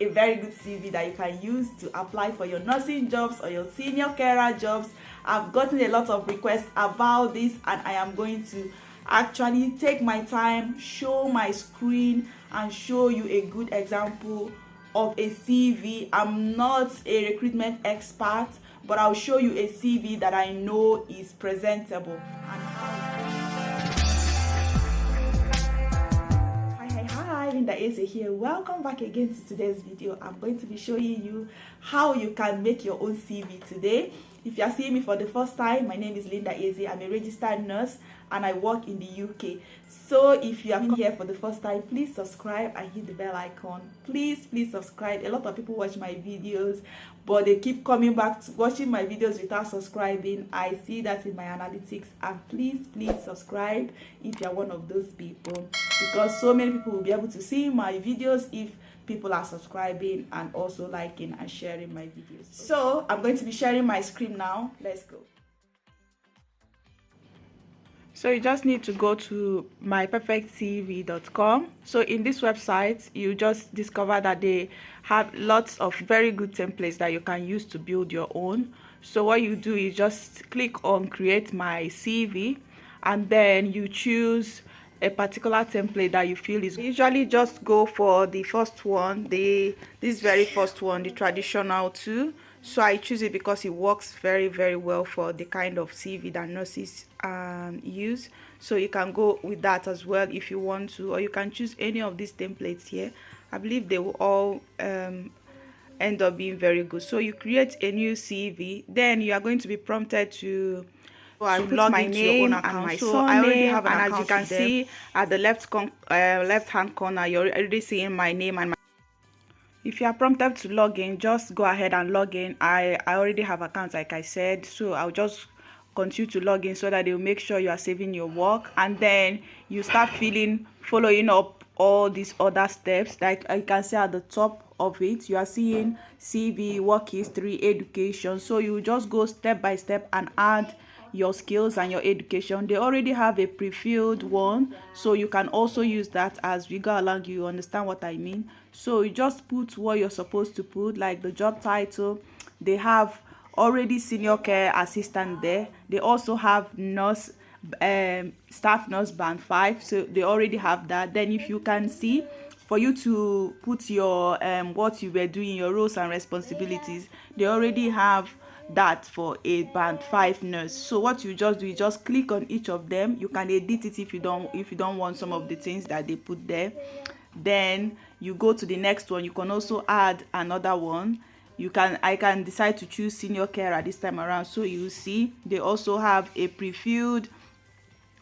a very good CV that you can use to apply for your nursing jobs or your senior carer jobs. I've gotten a lot of requests about this, and I am going to actually take my time, show my screen, and show you a good example of a CV. I'm not a recruitment expert, but I'll show you a CV that I know is presentable. Hi, Linda Eze here. Welcome back again to today's video. I'm going to be showing you how you can make your own CV today. If you are seeing me for the first time, my name is Linda Eze. I'm a registered nurse and I work in the UK. So if you are here for the first time, please subscribe and hit the bell icon. Please subscribe. A lot of people watch my videos, but they keep coming back to watching my videos without subscribing. I see that in my analytics, and please subscribe if you are one of those people, because so many people will be able to see my videos if people are subscribing and also liking and sharing my videos. So I'm going to be sharing my screen now. Let's go. So you just need to go to myperfectcv.com. So in this website, you just discover that they have lots of very good templates that you can use to build your own. So what you do is just click on create my CV, and then you choose a particular template that you feel is usually just go for the first one, this very first one, the traditional two. So I choose it because it works very well for the kind of CV that nurses use. So you can go with that as well if you want to, or you can choose any of these templates here. I believe they will all end up being very good. So you create a new CV, then you are going to be prompted to log my name and my surname. I already have an account, and as you can see at the left hand corner, you're already seeing my name and my. If you are prompted to log in, just go ahead and log in. I already have accounts, like I said, so I'll just continue to log in so that they'll make sure you are saving your work, and then you start following up all these other steps. Like I can see at the top of it, you are seeing CV, work history, education. So you just go step by step and add your skills and your education. They already have a pre-filled one, so you can also use that as we go along. You understand what I mean? So you just put what you're supposed to put, like the job title. They have already senior care assistant there. They also have nurse, staff nurse band 5, so they already have that. Then if you can see, for you to put your what you were doing, your roles and responsibilities, they already have that for a band 5 nurse. So what you just do is just click on each of them. You can edit it if you don't want some of the things that they put there. Then you go to the next one. You can also add another one. I can decide to choose senior carer this time around. So you see they also have a pre-filled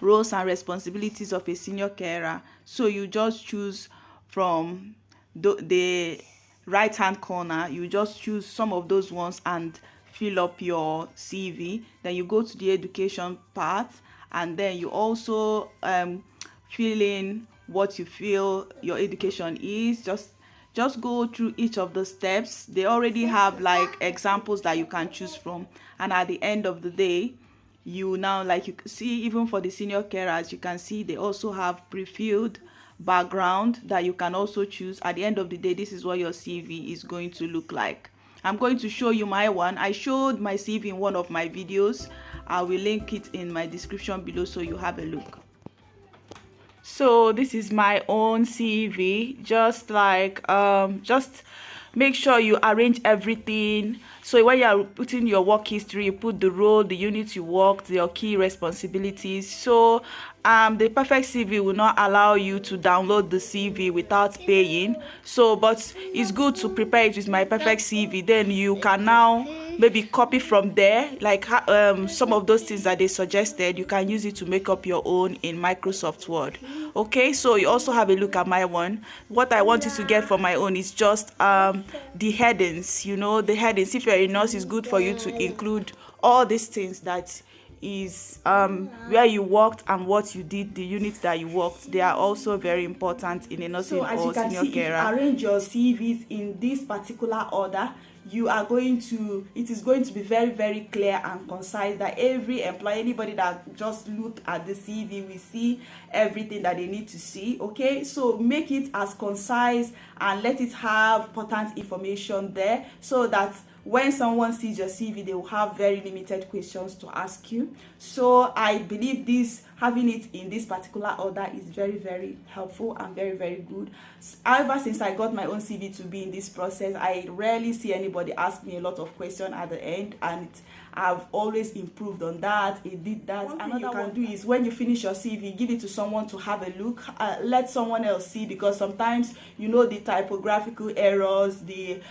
roles and responsibilities of a senior carer. So you just choose from the right hand corner. You just choose some of those ones and fill up your CV. Then you go to the education part, and then you also fill in what you feel your education is. Just go through each of the steps. They already have like examples that you can choose from, and at the end of the day, you now, like you can see, even for the senior carers, you can see they also have pre-filled background that you can also choose. At the end of the day, this is what your CV is going to look like. I'm going to show you my one. I showed my CV in one of my videos. I will link it in my description below so you have a look. So this is my own CV. Just make sure you arrange everything. So when you are putting your work history, you put the role, the unit you worked, your key responsibilities. So the perfect CV will not allow you to download the CV without paying. So but it's good to prepare it with my perfect CV. Then you can now maybe copy from there, like some of those things that they suggested. You can use it to make up your own in Microsoft Word. Okay, so you also have a look at my one. What I want you to get for my own is just the headings. You know, the headings. If you're a nurse, it's good for you to include all these things that is where you worked and what you did, the units that you worked. They are also very important in a nursing or senior carer. So as you can see, if you arrange your CVs in this particular order, it is going to be very, very clear and concise, that every employee, anybody that just look at the CV will see everything that they need to see. Okay, so make it as concise and let it have important information there, so that when someone sees your CV, they will have very limited questions to ask you. So I believe having it in this particular order is very, very helpful and very, very good. However, since I got my own CV to be in this process, I rarely see anybody ask me a lot of questions at the end, and I've always improved on that. It did that. One thing you can do is, when you finish your CV, give it to someone to have a look. Let someone else see, because sometimes the typographical errors, the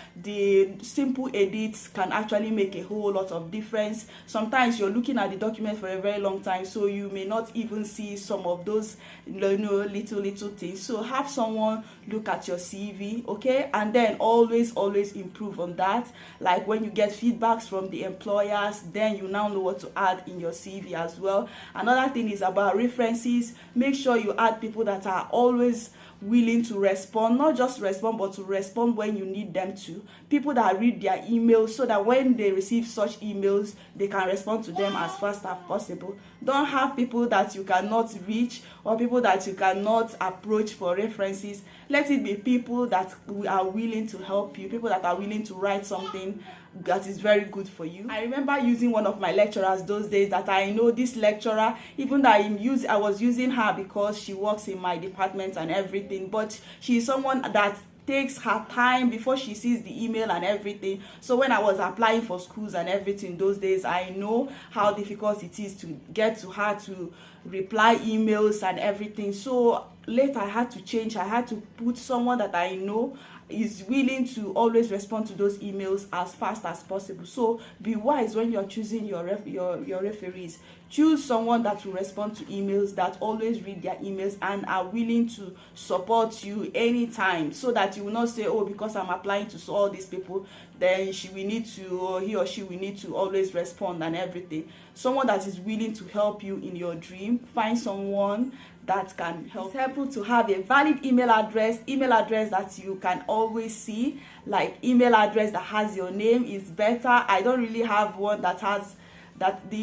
simple edits can actually make a whole lot of difference. Sometimes you're looking at the document for a very long time, so you may not even see some of those little things. So have someone look at your CV, okay, and then always improve on that. Like when you get feedbacks from the employers, then you now know what to add in your CV as well. Another thing is about references. Make sure you add people that are always willing to respond, not just respond, but to respond when you need them to. People that read their emails, so that when they receive such emails, they can respond to them as fast as possible. Don't have people that you cannot reach or people that you cannot approach for references. Let it be people that are willing to help you, people that are willing to write something that is very good for you. I remember using one of my lecturers those days, that I know this lecturer, even though I was using her because she works in my department and everything, but she's someone that takes her time before she sees the email and everything. So when I was applying for schools and everything those days, I know how difficult it is to get to her to reply emails and everything. So later I had to change. I had to put someone that I know is willing to always respond to those emails as fast as possible. So be wise when you're choosing your referees. Choose someone that will respond to emails, that always read their emails and are willing to support you anytime, so that you will not say, oh, because I'm applying to all these people, then he or she will need to always respond and everything. Someone that is willing to help you in your dream. Find someone that can help. It's helpful to have a valid email address that you can always see. Like email address that has your name is better. I don't really have one that has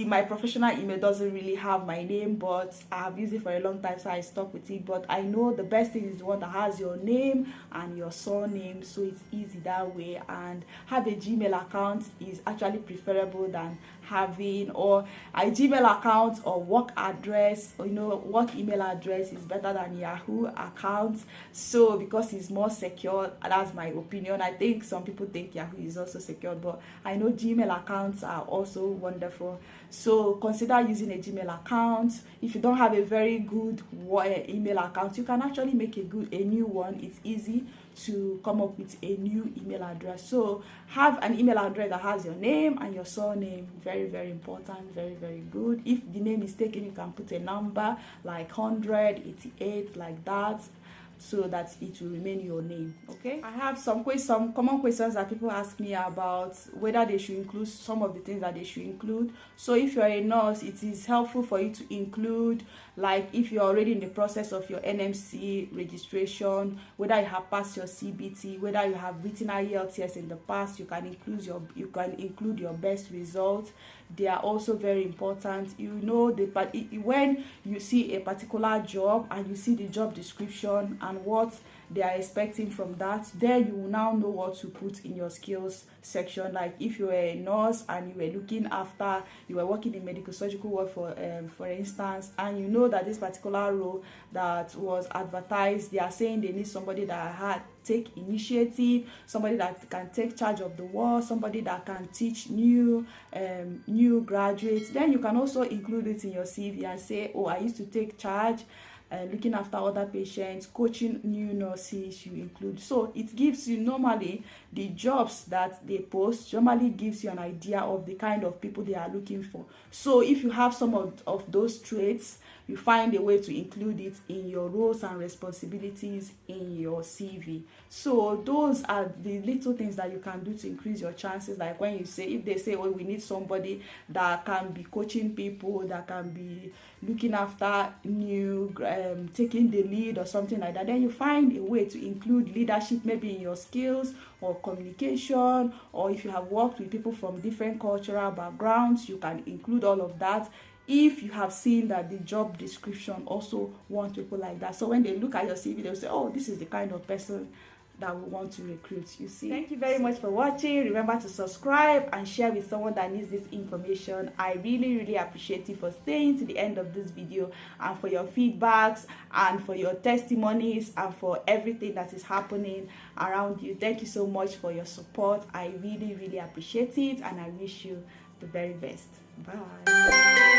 my professional email doesn't really have my name, but I have used it for a long time, so I stuck with it. But I know the best thing is the one that has your name and your surname, so it's easy that way. And have a Gmail account is actually preferable than having, or a Gmail account or work address, or work email address is better than Yahoo account. So because it's more secure, that's my opinion. I think some people think Yahoo is also secure, but I know Gmail accounts are also wonderful. So consider using a Gmail account. If you don't have a very good email account, you can actually make a new one. It's easy to come up with a new email address. So have an email address that has your name and your surname. Very, very important. Very, very good. If the name is taken, you can put a number like 188, like that, so that it will remain your name. Okay, I have some common questions that people ask me about whether they should include some of the things that they should include. So if you're a nurse, it is helpful for you to include, like if you're already in the process of your NMC registration, whether you have passed your CBT, whether you have written IELTS in the past, you can include your best results. They are also very important. When you see a particular job and you see the job description and what they are expecting from that, then you will now know what to put in your skills section. Like if you were a nurse and you were working in medical surgical ward for instance, and you know that this particular role that was advertised, they are saying they need somebody that take initiative, somebody that can take charge of the ward, somebody that can teach new graduates. Then you can also include it in your CV and say, oh, I used to take charge looking after other patients, coaching new nurses, you include. So it gives you, normally the jobs that they post normally gives you an idea of the kind of people they are looking for. So if you have some of those traits, you find a way to include it in your roles and responsibilities in your CV. So those are the little things that you can do to increase your chances. Like when you say, if they say, oh, we need somebody that can be coaching people, that can be looking after new taking the lead or something like that, then you find a way to include leadership maybe in your skills or communication, or if you have worked with people from different cultural backgrounds, you can include all of that if you have seen that the job description also wants people like that. So when they look at your CV, they'll say, oh, this is the kind of person that we want to recruit. You see. Thank you very much for watching. Remember to subscribe and share with someone that needs this information. I really appreciate you for staying to the end of this video, and for your feedbacks and for your testimonies and for everything that is happening around you. Thank you so much for your support. I really appreciate it, and I wish you the very best. Bye.